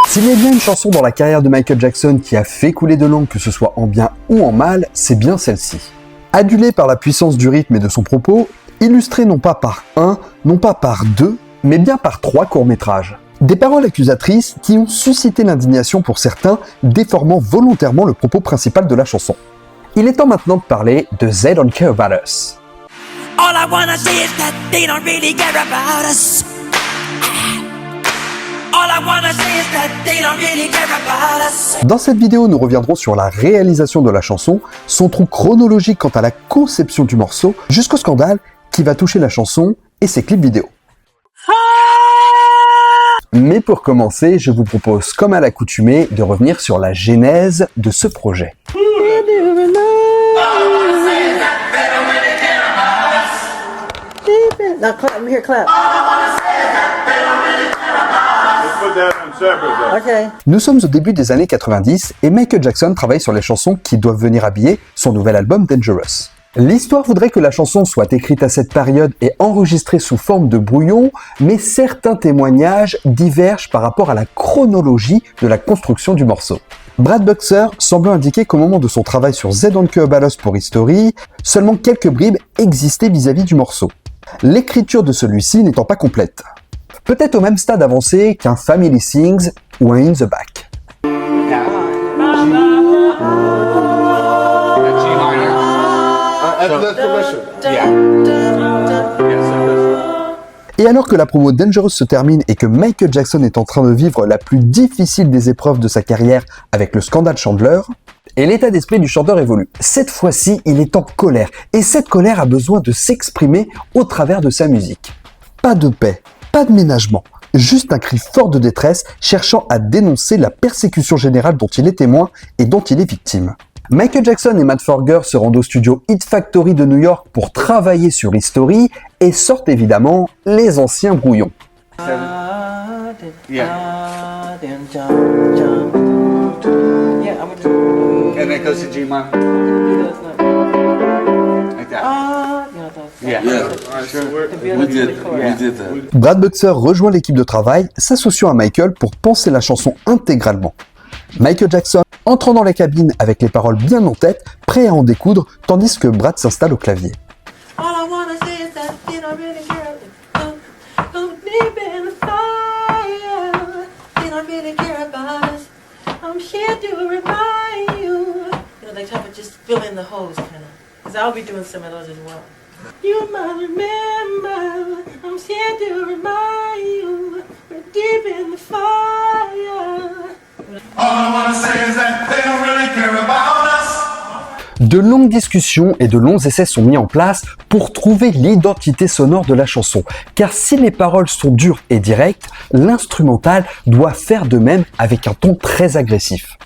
S'il y a bien une chanson dans la carrière de Michael Jackson qui a fait couler de l'encre, que ce soit en bien ou en mal, c'est bien celle-ci. Adulée par la puissance du rythme et de son propos, illustrée non pas par un, non pas par deux, mais bien par 3 courts-métrages. Des paroles accusatrices qui ont suscité l'indignation pour certains, déformant volontairement le propos principal de la chanson. Il est temps maintenant de parler de They Don't Care About Us. All I wanna say is that they don't really care about us. All I wanna say is that they don't really care about us. Dans cette vidéo, nous reviendrons sur la réalisation de la chanson, son trou chronologique quant à la conception du morceau, jusqu'au scandale qui va toucher la chanson et ses clips vidéo. Mais pour commencer, je vous propose, comme à l'accoutumée, de revenir sur la genèse de ce projet. Now clap, here, clap. Okay. Nous sommes au début des années 90 et Michael Jackson travaille sur les chansons qui doivent venir habiller son nouvel album Dangerous. L'histoire voudrait que la chanson soit écrite à cette période et enregistrée sous forme de brouillon, mais certains témoignages divergent par rapport à la chronologie de la construction du morceau. Brad Buxer semble indiquer qu'au moment de son travail sur They Don't Care About Us pour History, seulement quelques bribes existaient vis-à-vis du morceau. L'écriture de celui-ci n'étant pas complète. Peut-être au même stade avancé qu'un Family Sings ou un In the Back. Et alors que la promo Dangerous se termine et que Michael Jackson est en train de vivre la plus difficile des épreuves de sa carrière avec le scandale Chandler, et l'état d'esprit du chanteur évolue. Cette fois-ci, il est en colère, et cette colère a besoin de s'exprimer au travers de sa musique. Pas de paix, pas de ménagement, juste un cri fort de détresse cherchant à dénoncer la persécution générale dont il est témoin et dont il est victime. Michael Jackson et Matt Forger se rendent au studio Hit Factory de New York pour travailler sur History et sortent évidemment les anciens brouillons. And that goes to G minor. Like that. Yeah. We did that. Brad Buxer rejoint l'équipe de travail, s'associant à Michael pour penser la chanson intégralement. Michael Jackson entrant dans la cabine avec les paroles bien en tête, prêt à en découdre, tandis que Brad s'installe au clavier. All I wanna say is that they don't really care. Come deep in the fire. They don't really care about us. I'm here to remind you. You know, they type of just fill in the holes, kind of. Because I'll be doing some of those as well. You might remember. I'm here to remind you. We're deep in the fire. All I wanna say is that they don't really care about us. De longues discussions et de longs essais sont mis en place pour trouver l'identité sonore de la chanson. Car si les paroles sont dures et directes, l'instrumental doit faire de même avec un ton très agressif.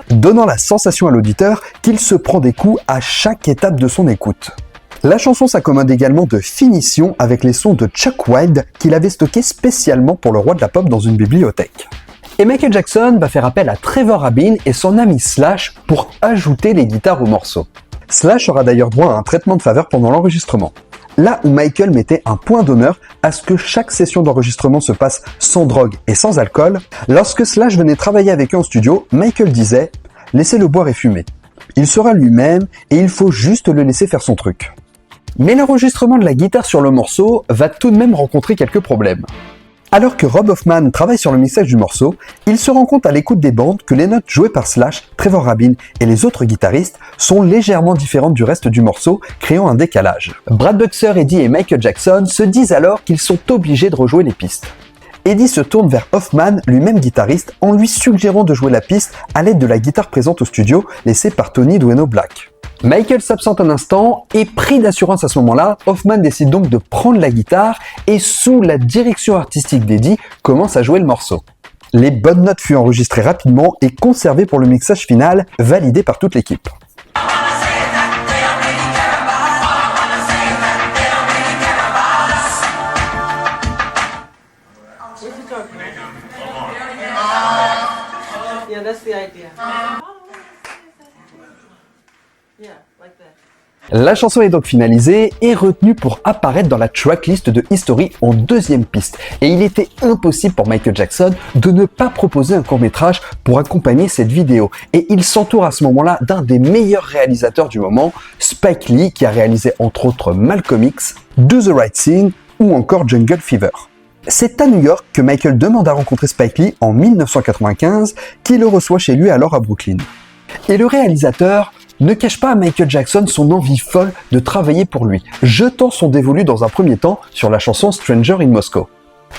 Donnant la sensation à l'auditeur qu'il se prend des coups à chaque étape de son écoute. La chanson s'accommode également de finition avec les sons de Chuck Wilde qu'il avait stockés spécialement pour le roi de la pop dans une bibliothèque. Et Michael Jackson va faire appel à Trevor Rabin et son ami Slash pour ajouter les guitares au morceau. Slash aura d'ailleurs droit à un traitement de faveur pendant l'enregistrement. Là où Michael mettait un point d'honneur à ce que chaque session d'enregistrement se passe sans drogue et sans alcool, lorsque Slash venait travailler avec eux en studio, Michael disait « Laissez-le boire et fumer. Il sera lui-même et il faut juste le laisser faire son truc. » Mais l'enregistrement de la guitare sur le morceau va tout de même rencontrer quelques problèmes. Alors que Rob Hoffman travaille sur le mixage du morceau, il se rend compte à l'écoute des bandes que les notes jouées par Slash, Trevor Rabin et les autres guitaristes sont légèrement différentes du reste du morceau, créant un décalage. Brad Buxer, Eddie et Michael Jackson se disent alors qu'ils sont obligés de rejouer les pistes. Eddie se tourne vers Hoffman, lui-même guitariste, en lui suggérant de jouer la piste à l'aide de la guitare présente au studio, laissée par Tony Dueno Black. Michael s'absente un instant et, pris d'assurance à ce moment-là, Hoffman décide donc de prendre la guitare et, sous la direction artistique d'Eddie, commence à jouer le morceau. Les bonnes notes furent enregistrées rapidement et conservées pour le mixage final, validé par toute l'équipe. Yeah, that's the idea. Yeah, like that. La chanson est donc finalisée et retenue pour apparaître dans la tracklist de History en deuxième piste. Et il était impossible pour Michael Jackson de ne pas proposer un court-métrage pour accompagner cette vidéo. Et il s'entoure à ce moment-là d'un des meilleurs réalisateurs du moment, Spike Lee, qui a réalisé entre autres Malcolm X, Do the Right Thing ou encore Jungle Fever. C'est à New York que Michael demande à rencontrer Spike Lee en 1995, qui le reçoit chez lui alors à Brooklyn. Et le réalisateur ne cache pas à Michael Jackson son envie folle de travailler pour lui, jetant son dévolu dans un premier temps sur la chanson Stranger in Moscow.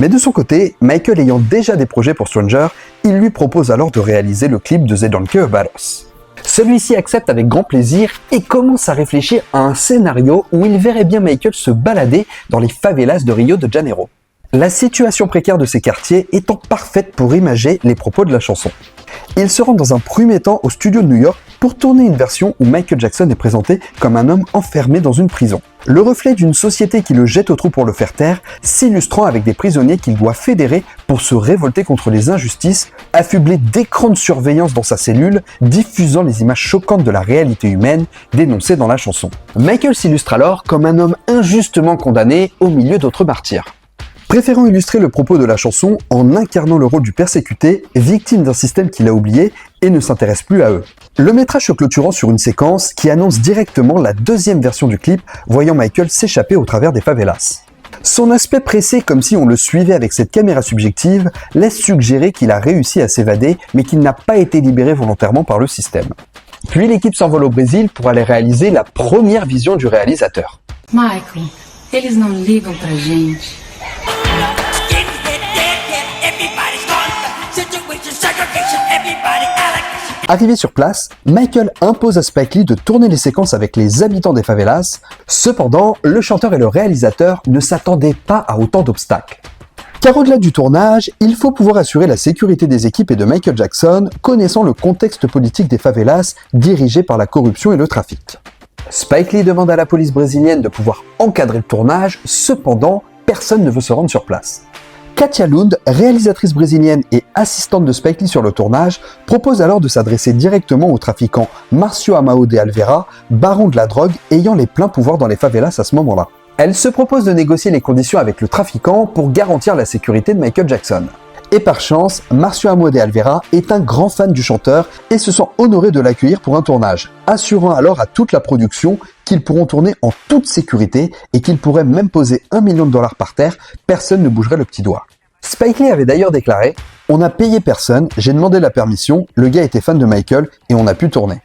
Mais de son côté, Michael ayant déjà des projets pour Stranger, il lui propose alors de réaliser le clip de They Don't Care About Us. Celui-ci accepte avec grand plaisir et commence à réfléchir à un scénario où il verrait bien Michael se balader dans les favelas de Rio de Janeiro. La situation précaire de ces quartiers étant parfaite pour imager les propos de la chanson. Il se rend dans un premier temps au studio de New York pour tourner une version où Michael Jackson est présenté comme un homme enfermé dans une prison. Le reflet d'une société qui le jette au trou pour le faire taire, s'illustrant avec des prisonniers qu'il doit fédérer pour se révolter contre les injustices, affublé d'écrans de surveillance dans sa cellule, diffusant les images choquantes de la réalité humaine dénoncées dans la chanson. Michael s'illustre alors comme un homme injustement condamné au milieu d'autres martyrs. Préférant illustrer le propos de la chanson en incarnant le rôle du persécuté, victime d'un système qu'il a oublié et ne s'intéresse plus à eux. Le métrage se clôturant sur une séquence qui annonce directement la deuxième version du clip, voyant Michael s'échapper au travers des favelas. Son aspect pressé comme si on le suivait avec cette caméra subjective laisse suggérer qu'il a réussi à s'évader mais qu'il n'a pas été libéré volontairement par le système. Puis l'équipe s'envole au Brésil pour aller réaliser la première vision du réalisateur. Michael, eles não ligam pra gente. Arrivé sur place, Michael impose à Spike Lee de tourner les séquences avec les habitants des favelas. Cependant, le chanteur et le réalisateur ne s'attendaient pas à autant d'obstacles. Car au-delà du tournage, il faut pouvoir assurer la sécurité des équipes et de Michael Jackson, connaissant le contexte politique des favelas dirigé par la corruption et le trafic. Spike Lee demande à la police brésilienne de pouvoir encadrer le tournage, cependant, personne ne veut se rendre sur place. Katia Lund, réalisatrice brésilienne et assistante de Spike Lee sur le tournage, propose alors de s'adresser directement au trafiquant Márcio Amado de Oliveira, baron de la drogue ayant les pleins pouvoirs dans les favelas à ce moment-là. Elle se propose de négocier les conditions avec le trafiquant pour garantir la sécurité de Michael Jackson. Et par chance, Márcio Amado de Oliveira est un grand fan du chanteur et se sent honoré de l'accueillir pour un tournage, assurant alors à toute la production qu'ils pourront tourner en toute sécurité et qu'ils pourraient même poser $1 million par terre, personne ne bougerait le petit doigt. Spike Lee avait d'ailleurs déclaré « On n'a payé personne, j'ai demandé la permission, le gars était fan de Michael et on a pu tourner ».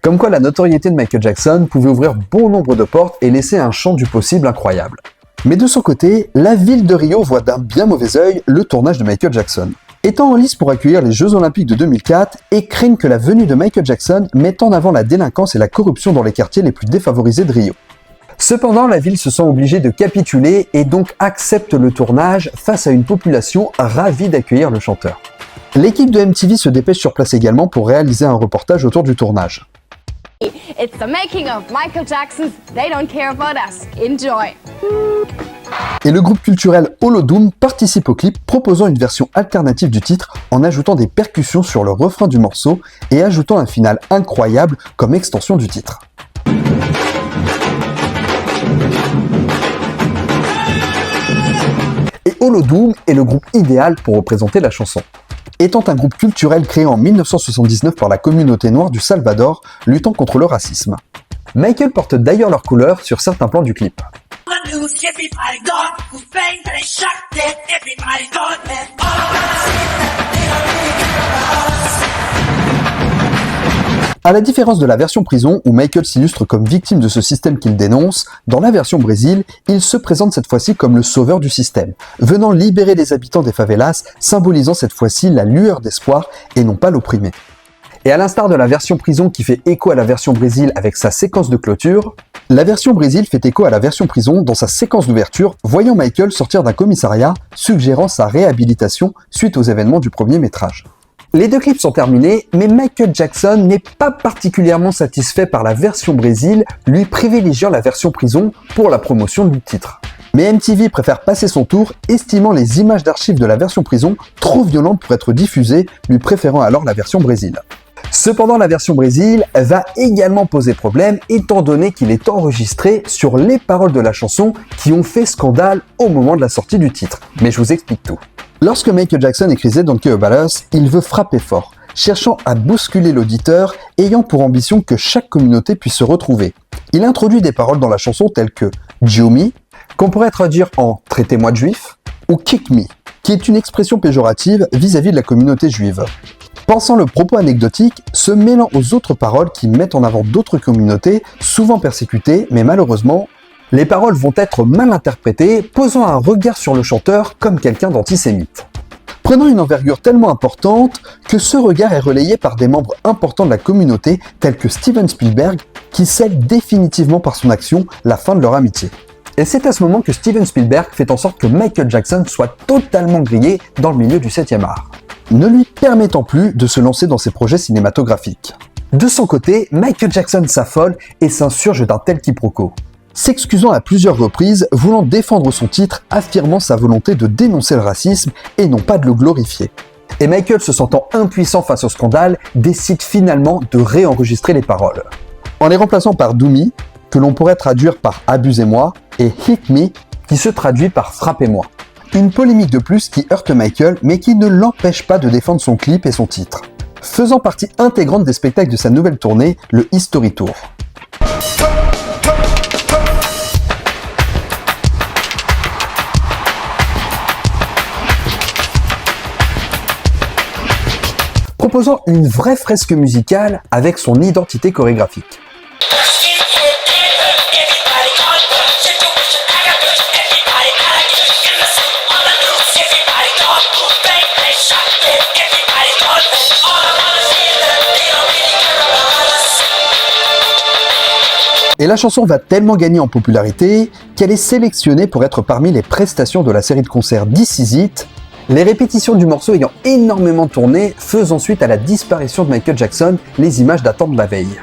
Comme quoi la notoriété de Michael Jackson pouvait ouvrir bon nombre de portes et laisser un champ du possible incroyable. Mais de son côté, la ville de Rio voit d'un bien mauvais œil le tournage de Michael Jackson. Étant en lice pour accueillir les Jeux Olympiques de 2004 et craignent que la venue de Michael Jackson mette en avant la délinquance et la corruption dans les quartiers les plus défavorisés de Rio. Cependant, la ville se sent obligée de capituler et donc accepte le tournage face à une population ravie d'accueillir le chanteur. L'équipe de MTV se dépêche sur place également pour réaliser un reportage autour du tournage. It's the making of Michael Jackson's They Don't Care About Us. Enjoy! Et le groupe culturel Holodoom participe au clip proposant une version alternative du titre en ajoutant des percussions sur le refrain du morceau et ajoutant un final incroyable comme extension du titre. Et Holodoom est le groupe idéal pour représenter la chanson. Étant un groupe culturel créé en 1979 par la communauté noire du Salvador, luttant contre le racisme. Michael porte d'ailleurs leurs couleurs sur certains plans du clip. À la différence de la version prison où Michael s'illustre comme victime de ce système qu'il dénonce, dans la version Brésil, il se présente cette fois-ci comme le sauveur du système, venant libérer les habitants des favelas, symbolisant cette fois-ci la lueur d'espoir et non pas l'opprimé. Et à l'instar de la version prison qui fait écho à la version Brésil avec sa séquence de clôture, La version Brésil fait écho à la version prison dans sa séquence d'ouverture, voyant Michael sortir d'un commissariat, suggérant sa réhabilitation suite aux événements du premier métrage. Les deux clips sont terminés, mais Michael Jackson n'est pas particulièrement satisfait par la version Brésil, lui privilégiant la version prison pour la promotion du titre. Mais MTV préfère passer son tour, estimant les images d'archives de la version prison trop violentes pour être diffusées, lui préférant alors la version Brésil. Cependant, la version Brésil va également poser problème étant donné qu'il est enregistré sur les paroles de la chanson qui ont fait scandale au moment de la sortie du titre. Mais je vous explique tout. Lorsque Michael Jackson écrit They Don't Care About Us, il veut frapper fort, cherchant à bousculer l'auditeur, ayant pour ambition que chaque communauté puisse se retrouver. Il introduit des paroles dans la chanson telles que « Jew me », qu'on pourrait traduire en « traitez-moi de juif » ou « kick me », qui est une expression péjorative vis-à-vis de la communauté juive. Pensant le propos anecdotique, se mêlant aux autres paroles qui mettent en avant d'autres communautés, souvent persécutées, mais malheureusement, les paroles vont être mal interprétées, posant un regard sur le chanteur comme quelqu'un d'antisémite. Prenant une envergure tellement importante que ce regard est relayé par des membres importants de la communauté, tels que Steven Spielberg, qui scelle définitivement par son action la fin de leur amitié. Et c'est à ce moment que Steven Spielberg fait en sorte que Michael Jackson soit totalement grillé dans le milieu du 7e art, ne lui permettant plus de se lancer dans ses projets cinématographiques. De son côté, Michael Jackson s'affole et s'insurge d'un tel quiproquo, s'excusant à plusieurs reprises, voulant défendre son titre, affirmant sa volonté de dénoncer le racisme et non pas de le glorifier. Et Michael, se sentant impuissant face au scandale, décide finalement de réenregistrer les paroles, en les remplaçant par Do Me, que l'on pourrait traduire par Abusez-moi, et Hit Me, qui se traduit par Frappez-moi. Une polémique de plus qui heurte Michael, mais qui ne l'empêche pas de défendre son clip et son titre, faisant partie intégrante des spectacles de sa nouvelle tournée, le History Tour. Proposant une vraie fresque musicale avec son identité chorégraphique. Et la chanson va tellement gagner en popularité qu'elle est sélectionnée pour être parmi les prestations de la série de concerts This Is It, les répétitions du morceau ayant énormément tourné, faisant suite à la disparition de Michael Jackson, les images datant de la veille.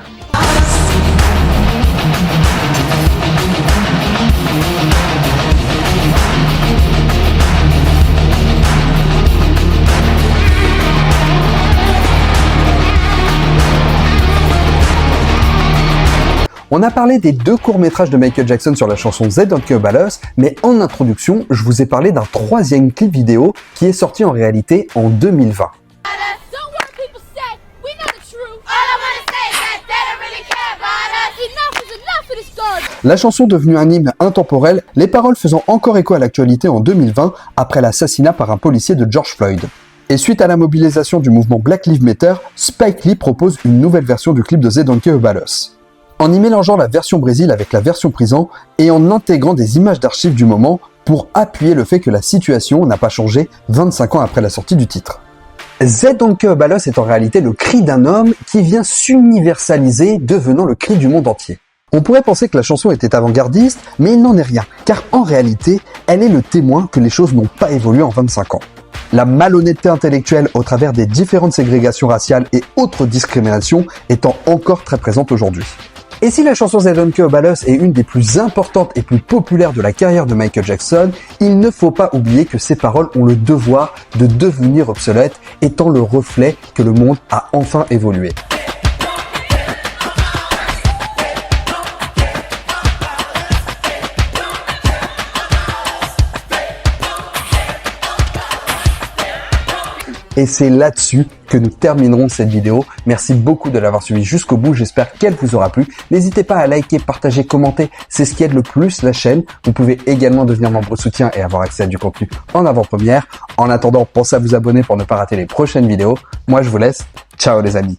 On a parlé des deux courts-métrages de Michael Jackson sur la chanson They Don't Care About Us, mais en introduction, je vous ai parlé d'un troisième clip vidéo qui est sorti en réalité en 2020. La chanson devenue un hymne intemporel, les paroles faisant encore écho à l'actualité en 2020 après l'assassinat par un policier de George Floyd. Et suite à la mobilisation du mouvement Black Lives Matter, Spike Lee propose une nouvelle version du clip de They Don't Care About Us. En y mélangeant la version Brésil avec la version prison et en intégrant des images d'archives du moment pour appuyer le fait que la situation n'a pas changé 25 ans après la sortie du titre. They Don't Care About Us est en réalité le cri d'un homme qui vient s'universaliser, devenant le cri du monde entier. On pourrait penser que la chanson était avant-gardiste, mais il n'en est rien, car en réalité, elle est le témoin que les choses n'ont pas évolué en 25 ans. La malhonnêteté intellectuelle au travers des différentes ségrégations raciales et autres discriminations étant encore très présente aujourd'hui. Et si la chanson They Don't Care About Us est une des plus importantes et plus populaires de la carrière de Michael Jackson, il ne faut pas oublier que ces paroles ont le devoir de devenir obsolètes, étant le reflet que le monde a enfin évolué. Et c'est là-dessus que nous terminerons cette vidéo. Merci beaucoup de l'avoir suivi jusqu'au bout, j'espère qu'elle vous aura plu. N'hésitez pas à liker, partager, commenter, c'est ce qui aide le plus la chaîne. Vous pouvez également devenir membre soutien et avoir accès à du contenu en avant-première. En attendant, pensez à vous abonner pour ne pas rater les prochaines vidéos. Moi je vous laisse, ciao les amis.